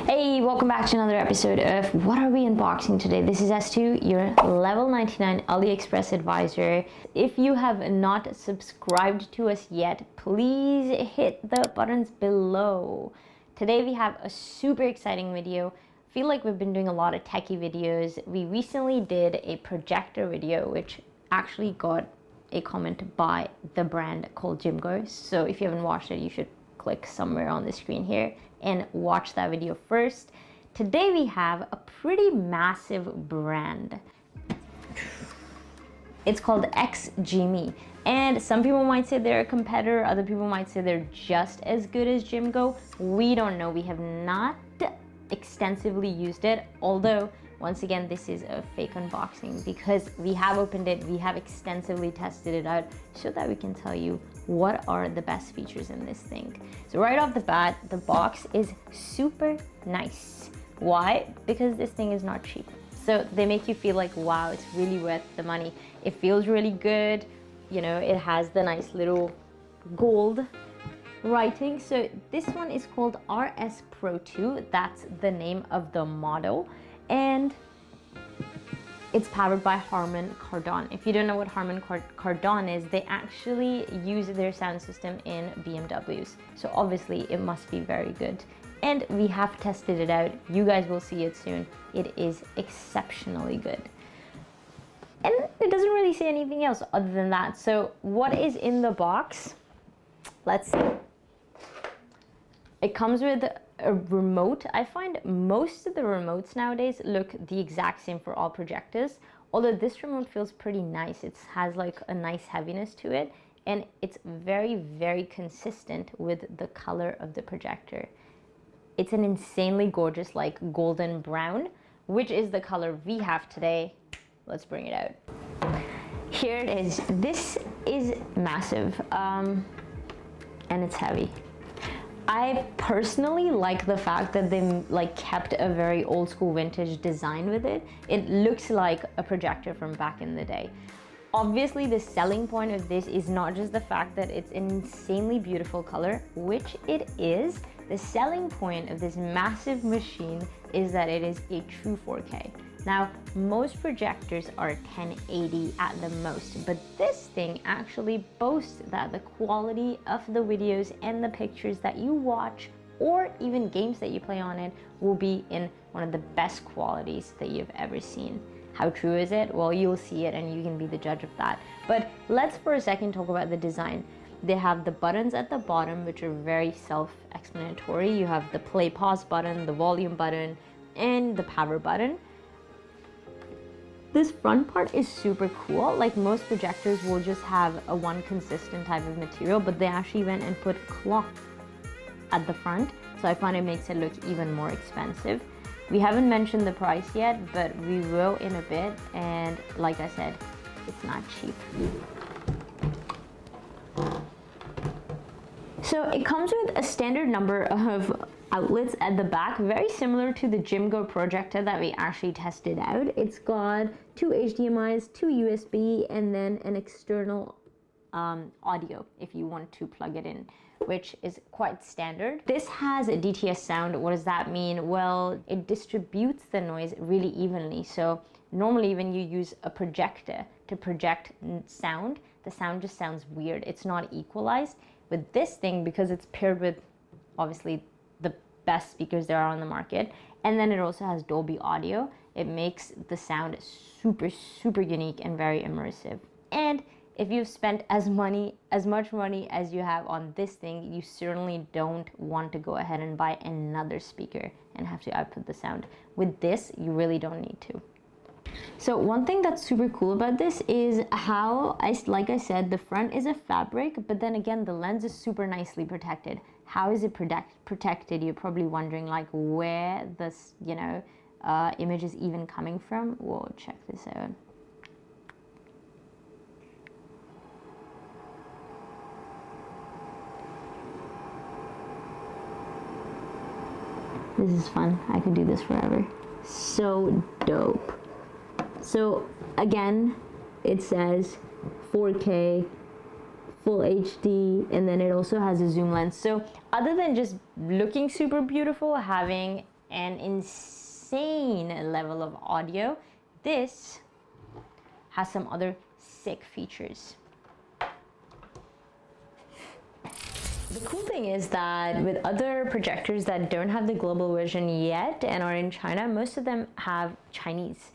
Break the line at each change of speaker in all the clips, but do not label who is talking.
Hey, welcome back to another episode of What Are We Unboxing Today? This is S2, your level 99 AliExpress advisor. If you have not subscribed to us yet, please hit the buttons below. Today we have a super exciting video. I feel like we've been doing a lot of techie videos. We recently did a projector video, which actually got a comment by the brand called XGIMI. So if you haven't watched it, you should click somewhere on the screen here and watch that video first. Today we have a pretty massive brand. It's called XGIMI, and some people might say they're a competitor, other people might say they're just as good as XGIMI. We don't know. We have not extensively used it, although once again this is a fake unboxing because we have opened it, we have extensively tested it out so that we can tell you what are the best features in this thing. So right off the bat, the box is super nice. Why? Because this thing is not cheap. So they make you feel like, wow, it's really worth the money. It feels really good. You know, it has the nice little gold writing. So this one is called RS Pro 2. That's the name of the model. And it's powered by Harman Kardon. If you don't know what Harman Kardon is, they actually use their sound system in BMWs. So obviously it must be very good. And we have tested it out. You guys will see it soon. It is exceptionally good. And it doesn't really say anything else other than that. So what is in the box? Let's see. It comes with a remote. I find most of the remotes nowadays look the exact same for all projectors, although this remote feels pretty nice. It has like a nice heaviness to it, and it's very, very consistent with the color of the projector. It's an insanely gorgeous like golden brown, which is the color we have today. Let's bring it out. Here it is. This is massive, and it's heavy. I personally like the fact that they like kept a very old school vintage design with it. It looks like a projector from back in the day. Obviously, the selling point of this is not just the fact that it's an insanely beautiful color, which it is. The selling point of this massive machine is that it is a true 4K. Now, most projectors are 1080 at the most, but this thing actually boasts that the quality of the videos and the pictures that you watch, or even games that you play on it, will be in one of the best qualities that you've ever seen. How true is it? Well, you'll see it and you can be the judge of that. But let's for a second talk about the design. They have the buttons at the bottom, which are very self-explanatory. You have the play pause button, the volume button, and the power button. This front part is super cool. Like most projectors will just have a one consistent type of material, but they actually went and put cloth at the front. So I find it makes it look even more expensive. We haven't mentioned the price yet, but we will in a bit. And like I said, it's not cheap. So it comes with a standard number of outlets at the back, very similar to the XGIMI projector that we actually tested out. It's got two HDMIs, two USB, and then an external audio if you want to plug it in, which is quite standard. This has a DTS sound. What does that mean? Well, it distributes the noise really evenly. So normally when you use a projector to project sound, the sound just sounds weird. It's not equalized. With this thing, because it's paired with obviously the best speakers there are on the market, and then it also has Dolby audio, it makes the sound super, super unique and very immersive. And if you've spent as much money as you have on this thing, you certainly don't want to go ahead and buy another speaker and have to output the sound. With this, you really don't need to. So one thing that's super cool about this is how, like I said, the front is a fabric, but then again, the lens is super nicely protected. How is it protected? You're probably wondering like where this, image is even coming from. Whoa, check this out. This is fun. I could do this forever. So dope. So again, it says 4K, full HD, and then it also has a zoom lens. So other than just looking super beautiful, having an insane level of audio, this has some other sick features. The cool thing is that with other projectors that don't have the global version yet and are in China, most of them have Chinese.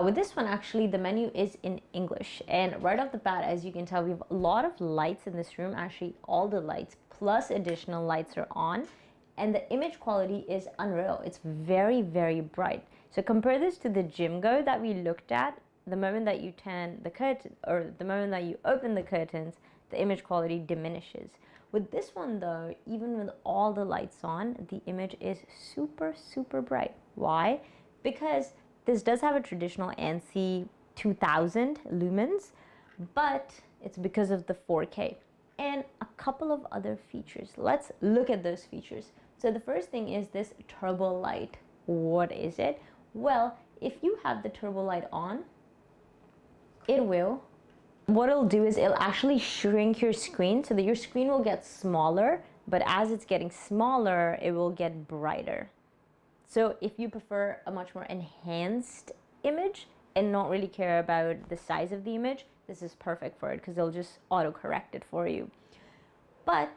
With this one, actually, the menu is in English. And right off the bat, as you can tell, we have a lot of lights in this room. Actually, all the lights plus additional lights are on. And the image quality is unreal. It's very, very bright. So compare this to the XGIMI that we looked at. The moment that you turn the curtain, or the moment that you open the curtains, the image quality diminishes. With this one though, even with all the lights on, the image is super, super bright. Why? Because this does have a traditional ANSI 2000 lumens, but it's because of the 4K and a couple of other features. Let's look at those features. So the first thing is this turbo light. What is it? Well, if you have the turbo light on, what it'll do is it'll actually shrink your screen so that your screen will get smaller, but as it's getting smaller, it will get brighter. So if you prefer a much more enhanced image and not really care about the size of the image, this is perfect for it because it'll just auto-correct it for you. But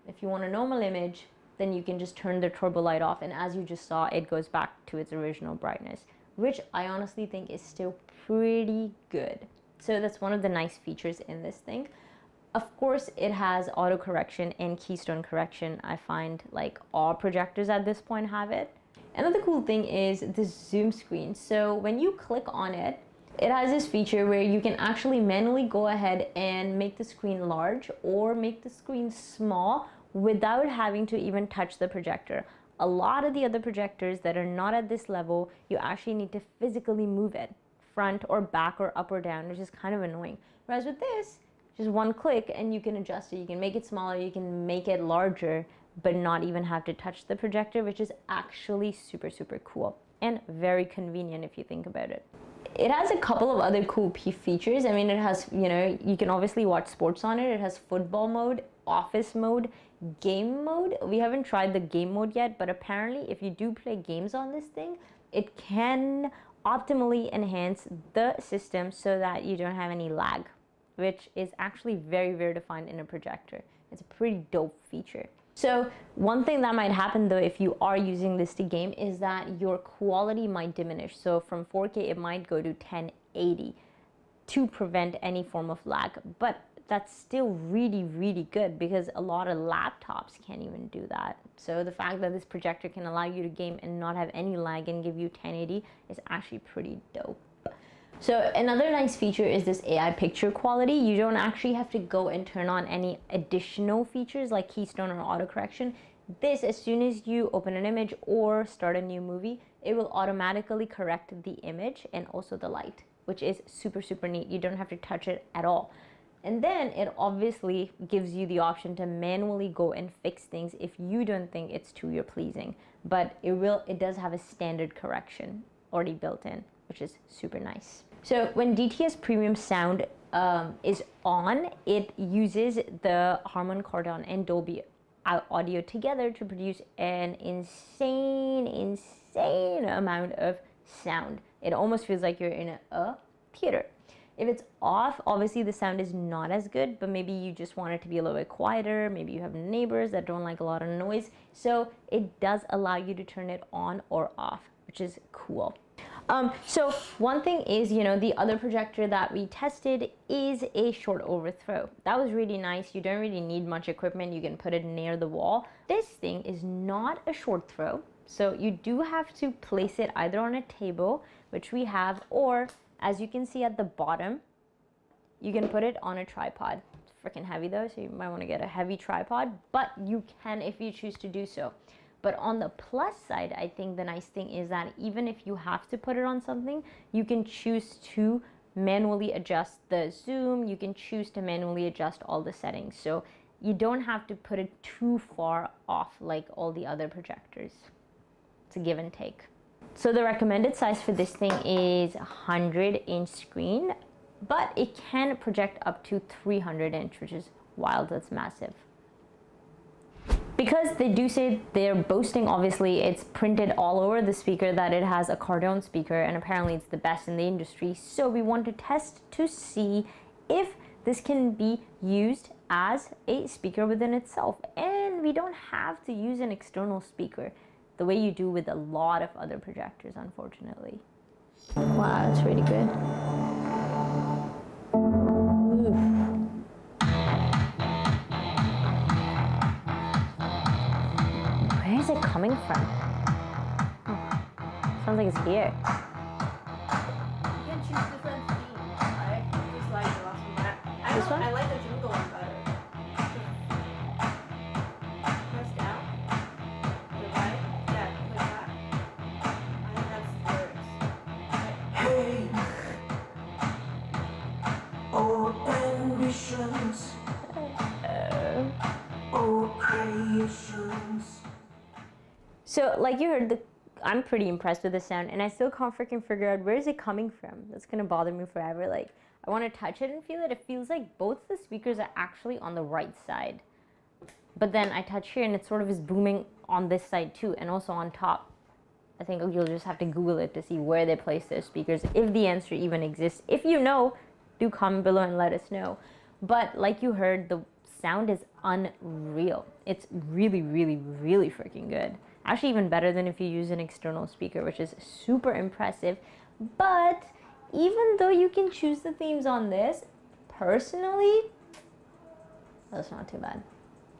if you want a normal image, then you can just turn the turbo light off, and as you just saw, it goes back to its original brightness, which I honestly think is still pretty good. So that's one of the nice features in this thing. Of course, it has auto correction and keystone correction. I find like all projectors at this point have it. Another cool thing is the zoom screen. So when you click on it, it has this feature where you can actually manually go ahead and make the screen large or make the screen small without having to even touch the projector. A lot of the other projectors that are not at this level, you actually need to physically move it front or back or up or down, which is kind of annoying. Whereas with this, just one click and you can adjust it. You can make it smaller, you can make it larger, but not even have to touch the projector, which is actually super, super cool and very convenient if you think about it. It has a couple of other cool features. I mean, it has, you can obviously watch sports on it. It has football mode, office mode, game mode. We haven't tried the game mode yet, but apparently if you do play games on this thing, it can optimally enhance the system so that you don't have any lag, which is actually very rare to find in a projector. It's a pretty dope feature. So one thing that might happen though if you are using this to game is that your quality might diminish. So from 4K it might go to 1080 to prevent any form of lag, but that's still really, really good because a lot of laptops can't even do that. So the fact that this projector can allow you to game and not have any lag and give you 1080 is actually pretty dope. So another nice feature is this AI picture quality. You don't actually have to go and turn on any additional features like keystone or auto correction. This, as soon as you open an image or start a new movie, it will automatically correct the image and also the light, which is super, super neat. You don't have to touch it at all. And then it obviously gives you the option to manually go and fix things if you don't think it's to your pleasing. But it does have a standard correction already built in, which is super nice. So when DTS Premium Sound is on, it uses the Harman Kardon and Dolby audio together to produce an insane amount of sound. It almost feels like you're in a theater. If it's off, obviously the sound is not as good, but maybe you just want it to be a little bit quieter. Maybe you have neighbors that don't like a lot of noise. So it does allow you to turn it on or off, which is cool. So one thing is, the other projector that we tested is a short overthrow. That was really nice. You don't really need much equipment. You can put it near the wall. This thing is not a short throw. So you do have to place it either on a table, which we have, or as you can see at the bottom, you can put it on a tripod. It's freaking heavy though, so you might want to get a heavy tripod, but you can if you choose to do so. But on the plus side, I think the nice thing is that even if you have to put it on something, you can choose to manually adjust the zoom. You can choose to manually adjust all the settings. So you don't have to put it too far off like all the other projectors. It's a give and take. So the recommended size for this thing is 100-inch screen, but it can project up to 300-inch, which is wild. That's massive. Because they do say they're boasting, obviously it's printed all over the speaker that it has a Kardon speaker, and apparently it's the best in the industry. So we want to test to see if this can be used as a speaker within itself. And we don't have to use an external speaker the way you do with a lot of other projectors, unfortunately. Wow, that's really good. Where is it coming from? Oh, sounds like it's here.
You can choose different themes, right? Just like the last one.
This one?
I like the jingle one better. Press down. The right. Yeah, click that. I think that's the lyrics.
Hey, oh ambitions, oh creations.
So, like you heard, I'm pretty impressed with the sound, and I still can't freaking figure out where is it coming from. That's gonna bother me forever. Like, I want to touch it and feel it. It feels like both the speakers are actually on the right side, but then I touch here and it sort of is booming on this side too, and also on top. I think you'll just have to Google it to see where they place their speakers, if the answer even exists. If you know, do comment below and let us know. But like you heard, the sound is unreal. It's really, really, really freaking good. Actually, even better than if you use an external speaker, which is super impressive. But even though you can choose the themes on this, personally, that's not too bad.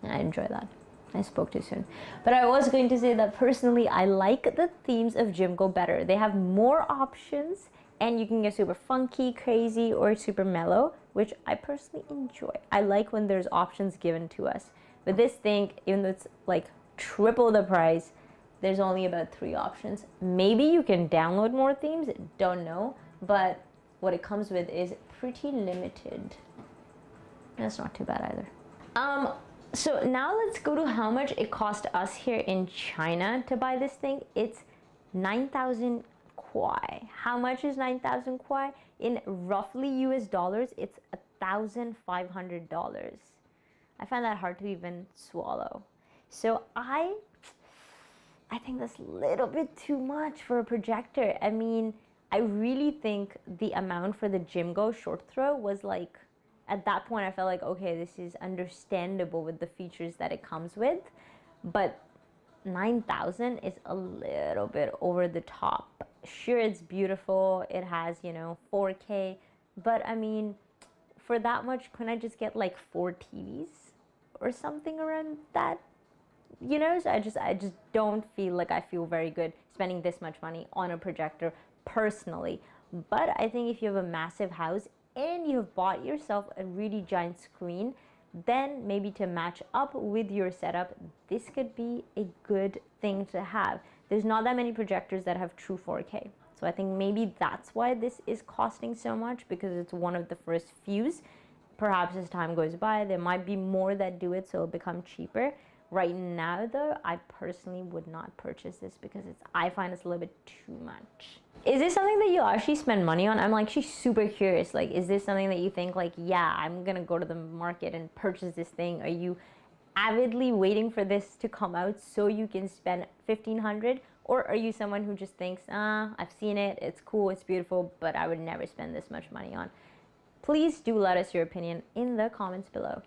I enjoy that. I spoke too soon. But I was going to say that personally, I like the themes of JimGo better. They have more options, and you can get super funky, crazy, or super mellow, which I personally enjoy. I like when there's options given to us. With this thing, even though it's like triple the price, there's only about 3 options. Maybe you can download more themes, don't know, but what it comes with is pretty limited. That's not too bad either. So now let's go to how much it cost us here in China to buy this thing. It's 9,000 kwai. How much is 9,000 kwai? In roughly US dollars, it's $1,500. I find that hard to even swallow. So I think that's a little bit too much for a projector. I mean, I really think the amount for the JimGo short throw was like, at that point I felt like, okay, this is understandable with the features that it comes with, but 9,000 is a little bit over the top. Sure, it's beautiful, it has, you know, 4K, but I mean, for that much, couldn't I just get like 4 TVs or something around that? You know, so I just don't feel like I feel very good spending this much money on a projector personally. But I think if you have a massive house and you've bought yourself a really giant screen, then maybe to match up with your setup, this could be a good thing to have. There's not that many projectors that have true 4K. So I think maybe that's why this is costing so much, because it's one of the first fews. Perhaps as time goes by, there might be more that do it, so it'll become cheaper. Right now though, I personally would not purchase this because I find it's a little bit too much. Is this something that you actually spend money on? I'm actually super curious. Like, is this something that you think like, yeah, I'm gonna go to the market and purchase this thing? Are you avidly waiting for this to come out so you can spend $1,500? Or are you someone who just thinks, I've seen it, it's cool, it's beautiful, but I would never spend this much money on? Please do let us your opinion in the comments below.